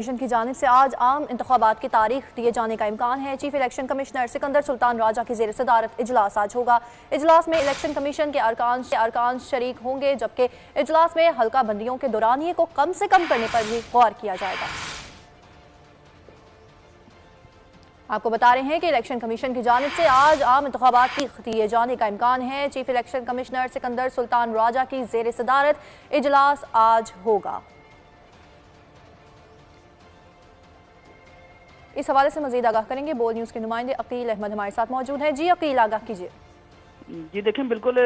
Commission की जानिब से आज आम इंतखाबात की तारीख दिए जाने का इम्कान है। Chief election commissioner Sikandar Sultan Raja की जेर सदारत इजलास आज होगा। इजलास में इलेक्शन कमीशन के अरकान शरीक होंगे, जबकि इजलास में हल्का बंदियों के दौरानिये को कम से कम करने पर भी गौर किया जाएगा। आपको बता रहे हैं कि इलेक्शन कमीशन की जानिब से आज आम इंतखाबात की दिए जाने का इम्कान है। Chief election commissioner Sikandar Sultan Raja की जेर सदारत इजलास आज होगा। इस हवाले से मजीद आगाह करेंगे बोल न्यूज़ के नुमाइंदे अकील अहमद हमारे साथ मौजूद हैं। जी अकील, आगाह कीजिए। जी देखें, बिल्कुल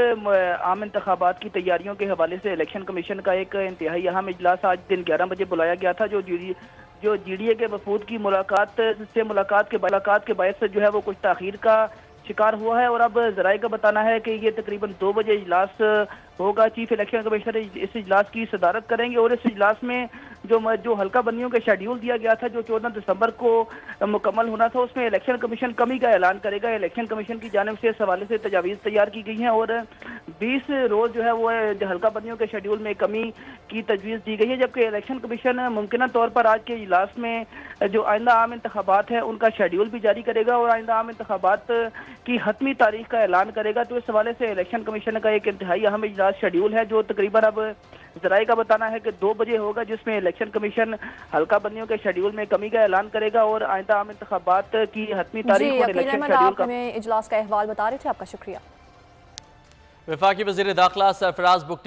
आम इंतखाबात की तैयारियों के हवाले से इलेक्शन कमीशन का एक इंतहाई अहम इजलास आज दिन 11 बजे बुलाया गया था। जो GDA के वफूद की मुलाकात के बायस से जो है वो कुछ ताखीर का शिकार हुआ है और अब जराये का बताना है कि ये तकरीबन 2 बजे इजलास होगा। चीफ इलेक्शन कमिश्नर इस इजलास की सदारत करेंगे और इस इजलास में जो हल्का बंदियों का शेड्यूल दिया गया था, जो 14 दिसंबर को मुकम्मल होना था, उसमें इलेक्शन कमीशन कमी का ऐलान करेगा। इलेक्शन कमीशन की जानिब से इस हवाले से तजावीज़ तैयार की गई हैं और 20 रोज जो है वो हल्का बंदियों के शेड्यूल में कमी की तजवीज़ दी गई है, जबकि इलेक्शन कमीशन मुमकिन तौर पर आज के इजलास में जो आइंदा आम इंतखाबात है उनका शेड्यूल भी जारी करेगा और आइंदा आम इंतखाबात की हतमी तारीख का ऐलान करेगा। तो इस हवाले से इलेक्शन कमीशन का एक इंतहाई अहम इजलास शेड्यूल है, जो तकरीबन अब जराये का बताना है कि 2 बजे होगा, जिसमें इलेक्शन कमीशन हल्का बंदियों के शेड्यूल में कमी का ऐलान करेगा और आइंदा आम इंतखाबात की हतमी तारीख और इलेक्शन शेड्यूल का इजलास का अहवाल बता रहे थे। आपका शुक्रिया। वफाकी वज़ीर दाखिला सरफराज बुगटी